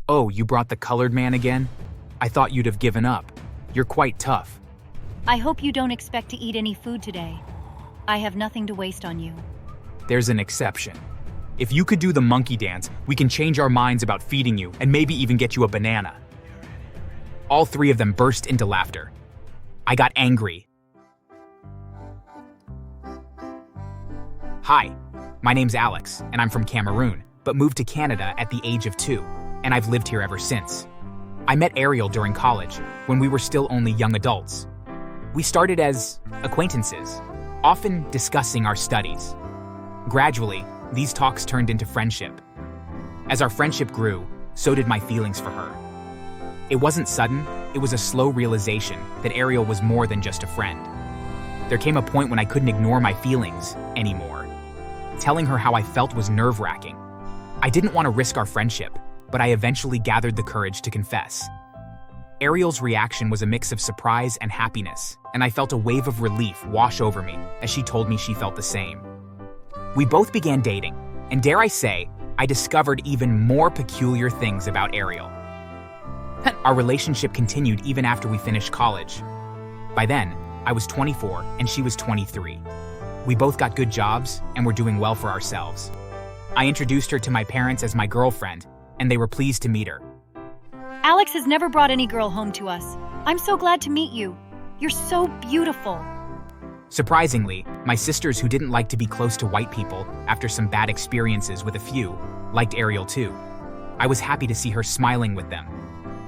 Oh, you brought the colored man again? I thought you'd have given up. You're quite tough. I hope you don't expect to eat any food today. I have nothing to waste on you. There's an exception. If you could do the monkey dance, we can change our minds about feeding you and maybe even get you a banana. All three of them burst into laughter. I got angry. Hi, my name's Alex, and I'm from Cameroon, but moved to Canada at the age of 2, and I've lived here ever since. I met Ariel during college, when we were still only young adults. We started as acquaintances, often discussing our studies. Gradually, these talks turned into friendship. As our friendship grew, so did my feelings for her. It wasn't sudden, it was a slow realization that Ariel was more than just a friend. There came a point when I couldn't ignore my feelings anymore. Telling her how I felt was nerve-wracking. I didn't want to risk our friendship, but I eventually gathered the courage to confess. Ariel's reaction was a mix of surprise and happiness, and I felt a wave of relief wash over me as she told me she felt the same. We both began dating, and dare I say, I discovered even more peculiar things about Ariel. Our relationship continued even after we finished college. By then, I was 24 and she was 23. We both got good jobs and were doing well for ourselves. I introduced her to my parents as my girlfriend, and they were pleased to meet her. Alex has never brought any girl home to us. I'm so glad to meet you. You're so beautiful. Surprisingly, my sisters who didn't like to be close to white people after some bad experiences with a few, liked Ariel too. I was happy to see her smiling with them.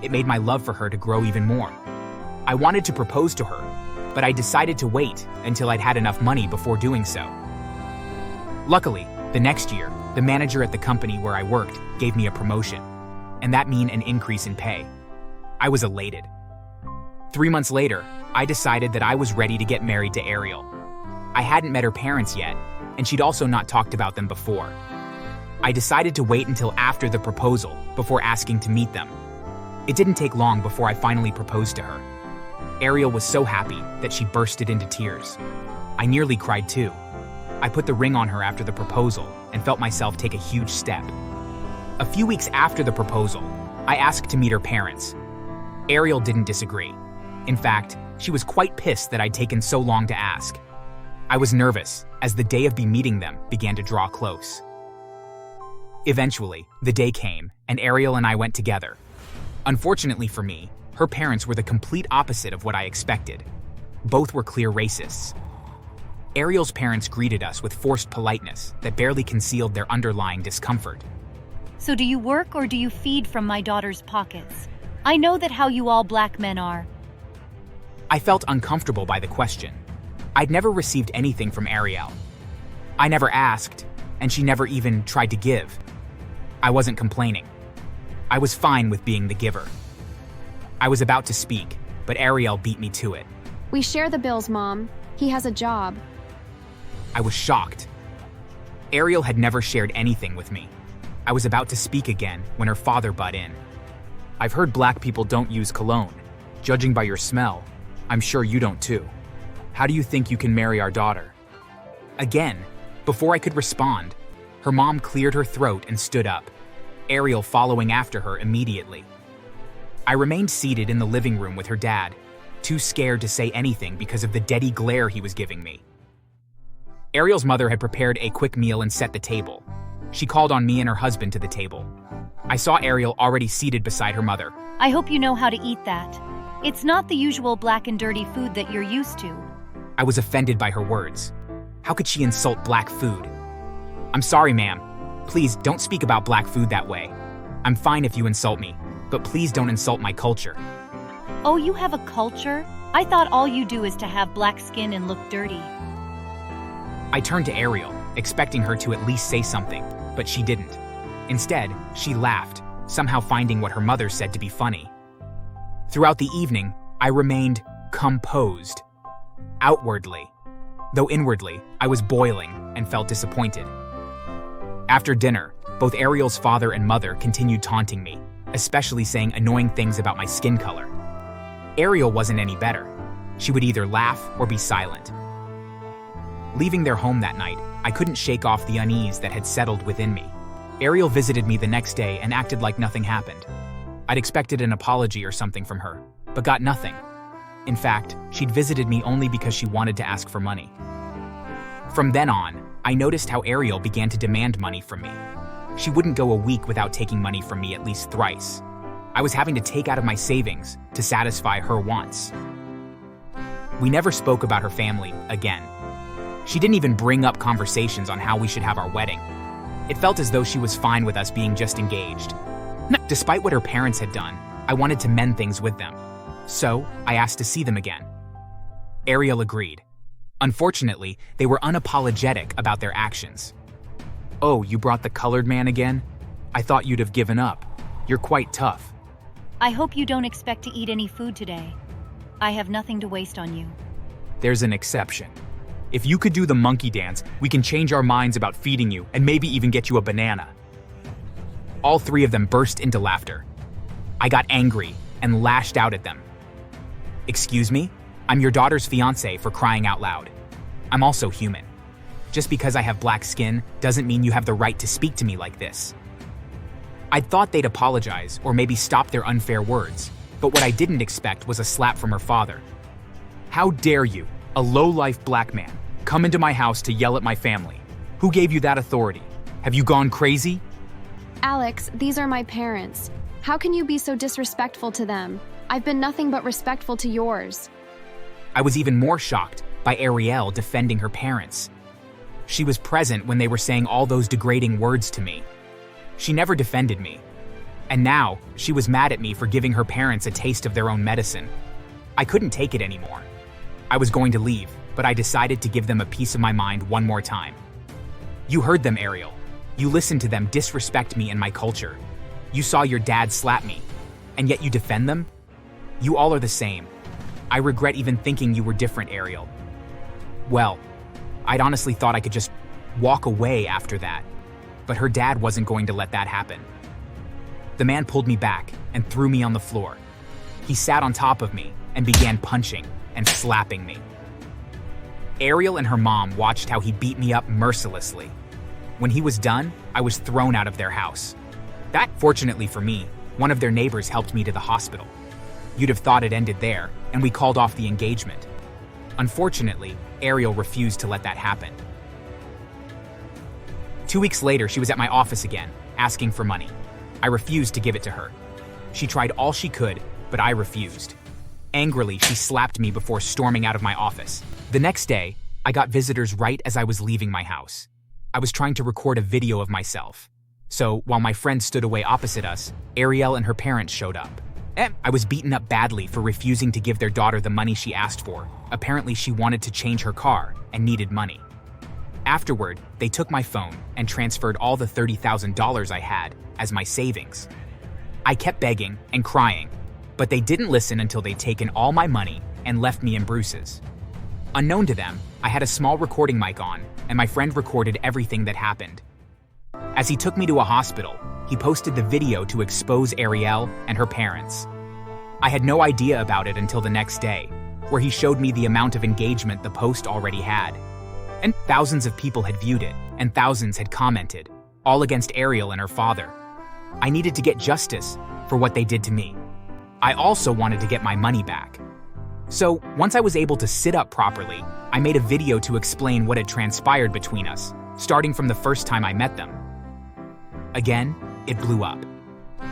It made my love for her to grow even more. I wanted to propose to her, but I decided to wait until I'd had enough money before doing so. Luckily, the next year, the manager at the company where I worked gave me a promotion, and that meant an increase in pay. I was elated. 3 months later, I decided that I was ready to get married to Ariel. I hadn't met her parents yet, and she'd also not talked about them before. I decided to wait until after the proposal before asking to meet them. It didn't take long before I finally proposed to her. Ariel was so happy that she bursted into tears. I nearly cried too. I put the ring on her after the proposal and felt myself take a huge step. A few weeks after the proposal, I asked to meet her parents. Ariel didn't disagree. In fact, she was quite pissed that I'd taken so long to ask. I was nervous as the day of me meeting them began to draw close. Eventually, the day came and Ariel and I went together. Unfortunately for me, her parents were the complete opposite of what I expected. Both were clear racists. Ariel's parents greeted us with forced politeness that barely concealed their underlying discomfort. So do you work or do you feed from my daughter's pockets? I know that how you all black men are. I felt uncomfortable by the question. I'd never received anything from Ariel. I never asked, and she never even tried to give. I wasn't complaining. I was fine with being the giver. I was about to speak, but Ariel beat me to it. We share the bills, Mom. He has a job. I was shocked. Ariel had never shared anything with me. I was about to speak again when her father butt in. I've heard black people don't use cologne. Judging by your smell, I'm sure you don't too. How do you think you can marry our daughter? Again, before I could respond, her mom cleared her throat and stood up, Ariel following after her immediately. I remained seated in the living room with her dad, too scared to say anything because of the deady glare he was giving me. Ariel's mother had prepared a quick meal and set the table. She called on me and her husband to the table. I saw Ariel already seated beside her mother. I hope you know how to eat that. It's not the usual black and dirty food that you're used to. I was offended by her words. How could she insult black food? I'm sorry, ma'am. Please don't speak about black food that way. I'm fine if you insult me, but please don't insult my culture. Oh, you have a culture? I thought all you do is to have black skin and look dirty. I turned to Ariel, expecting her to at least say something, but she didn't. Instead, she laughed, somehow finding what her mother said to be funny. Throughout the evening, I remained composed. Outwardly. Though inwardly, I was boiling and felt disappointed. After dinner, both Ariel's father and mother continued taunting me, especially saying annoying things about my skin color. Ariel wasn't any better. She would either laugh or be silent. Leaving their home that night, I couldn't shake off the unease that had settled within me. Ariel visited me the next day and acted like nothing happened. I'd expected an apology or something from her, but got nothing. In fact, she'd visited me only because she wanted to ask for money. From then on, I noticed how Ariel began to demand money from me. She wouldn't go a week without taking money from me at least thrice. I was having to take out of my savings to satisfy her wants. We never spoke about her family again. She didn't even bring up conversations on how we should have our wedding. It felt as though she was fine with us being just engaged. Despite what her parents had done, I wanted to mend things with them. So, I asked to see them again. Ariel agreed. Unfortunately, they were unapologetic about their actions. "Oh, you brought the colored man again? I thought you'd have given up. You're quite tough." I hope you don't expect to eat any food today. I have nothing to waste on you. "There's an exception. If you could do the monkey dance, we can change our minds about feeding you and maybe even get you a banana." All three of them burst into laughter. I got angry and lashed out at them. "Excuse me? I'm your daughter's fiance, for crying out loud. I'm also human. Just because I have black skin doesn't mean you have the right to speak to me like this." I'd thought they'd apologize or maybe stop their unfair words, but what I didn't expect was a slap from her father. "How dare you, a low-life black man, come into my house to yell at my family? Who gave you that authority? Have you gone crazy?" Alex, these are my parents. How can you be so disrespectful to them? I've been nothing but respectful to yours. I was even more shocked by Ariel defending her parents. She was present when they were saying all those degrading words to me. She never defended me. And now, she was mad at me for giving her parents a taste of their own medicine. I couldn't take it anymore. I was going to leave, but I decided to give them a piece of my mind one more time. "You heard them, Ariel. You listened to them disrespect me and my culture. You saw your dad slap me, and yet you defend them? You all are the same. I regret even thinking you were different, Ariel." Well, I'd honestly thought I could just walk away after that, but her dad wasn't going to let that happen. The man pulled me back and threw me on the floor. He sat on top of me and began punching and slapping me. Ariel and her mom watched how he beat me up mercilessly. When he was done, I was thrown out of their house. Fortunately for me, one of their neighbors helped me to the hospital. You'd have thought it ended there, and we called off the engagement. Unfortunately, Ariel refused to let that happen. 2 weeks later, she was at my office again, asking for money. I refused to give it to her. She tried all she could, but I refused. Angrily, she slapped me before storming out of my office. The next day, I got visitors right as I was leaving my house. I was trying to record a video of myself. So, while my friend stood away opposite us, Ariel and her parents showed up. I was beaten up badly for refusing to give their daughter the money she asked for. Apparently, she wanted to change her car and needed money. Afterward, they took my phone and transferred all the $30,000 I had as my savings. I kept begging and crying, but they didn't listen until they'd taken all my money and left me in bruises. Unknown to them, I had a small recording mic on, and my friend recorded everything that happened. As he took me to a hospital, he posted the video to expose Ariel and her parents. I had no idea about it until the next day, where he showed me the amount of engagement the post already had. And thousands of people had viewed it, and thousands had commented, all against Ariel and her father. I needed to get justice for what they did to me. I also wanted to get my money back. So, once I was able to sit up properly, I made a video to explain what had transpired between us, starting from the first time I met them. Again, it blew up.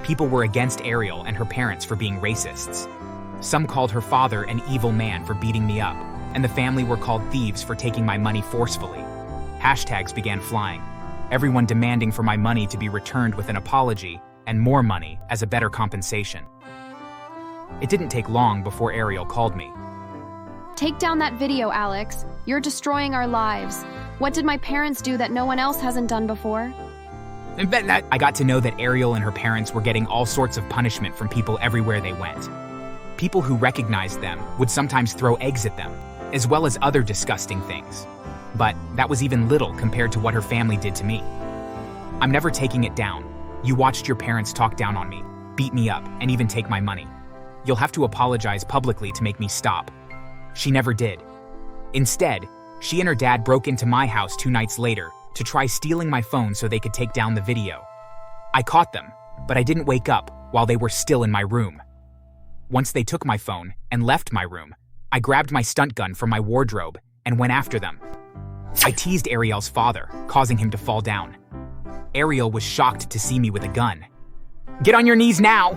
People were against Ariel and her parents for being racists. Some called her father an evil man for beating me up, and the family were called thieves for taking my money forcefully. Hashtags began flying, everyone demanding for my money to be returned with an apology and more money as a better compensation. It didn't take long before Ariel called me. Take down that video, Alex. You're destroying our lives. What did my parents do that no one else hasn't done before? I got to know that Ariel and her parents were getting all sorts of punishment from people everywhere they went. People who recognized them would sometimes throw eggs at them, as well as other disgusting things. But that was even little compared to what her family did to me. I'm never taking it down. You watched your parents talk down on me, beat me up, and even take my money. You'll have to apologize publicly to make me stop. She never did. Instead, she and her dad broke into my house 2 nights later to try stealing my phone so they could take down the video. I caught them, but I didn't wake up while they were still in my room. Once they took my phone and left my room, I grabbed my stunt gun from my wardrobe and went after them. I teased Ariel's father, causing him to fall down. Ariel was shocked to see me with a gun. "Get on your knees now!"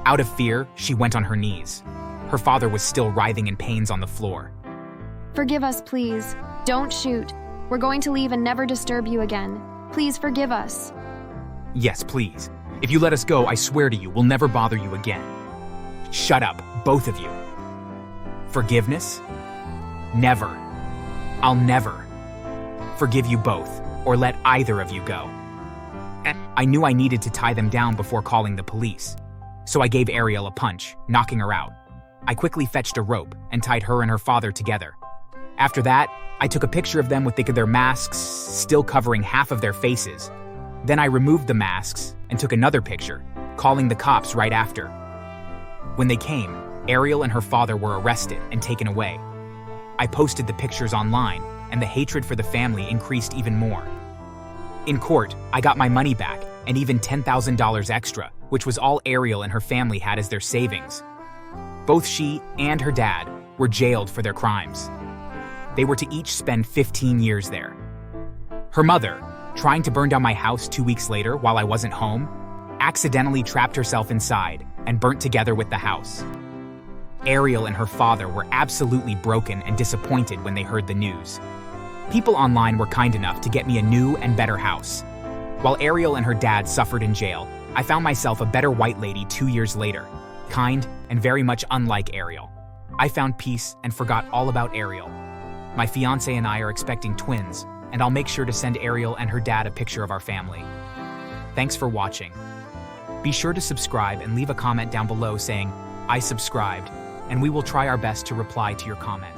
Out of fear, she went on her knees. Her father was still writhing in pains on the floor. Forgive us, please. Don't shoot. We're going to leave and never disturb you again. Please forgive us. "Yes, please. If you let us go, I swear to you, we'll never bother you again." "Shut up, both of you." "Forgiveness? Never. I'll never forgive you both or let either of you go." I knew I needed to tie them down before calling the police, so I gave Ariel a punch, knocking her out. I quickly fetched a rope and tied her and her father together. After that, I took a picture of them with their masks still covering half of their faces. Then I removed the masks and took another picture, calling the cops right after. When they came, Ariel and her father were arrested and taken away. I posted the pictures online, and the hatred for the family increased even more. In court, I got my money back and even $10,000 extra, which was all Ariel and her family had as their savings. Both she and her dad were jailed for their crimes. They were to each spend 15 years there. Her mother, trying to burn down my house 2 weeks later while I wasn't home, accidentally trapped herself inside and burnt together with the house. Ariel and her father were absolutely broken and disappointed when they heard the news. People online were kind enough to get me a new and better house. While Ariel and her dad suffered in jail, I found myself a better white lady 2 years later, kind and very much unlike Ariel. I found peace and forgot all about Ariel. My fiance and I are expecting twins, and I'll make sure to send Ariel and her dad a picture of our family. Thanks for watching. Be sure to subscribe and leave a comment down below saying, "I subscribed," and we will try our best to reply to your comment.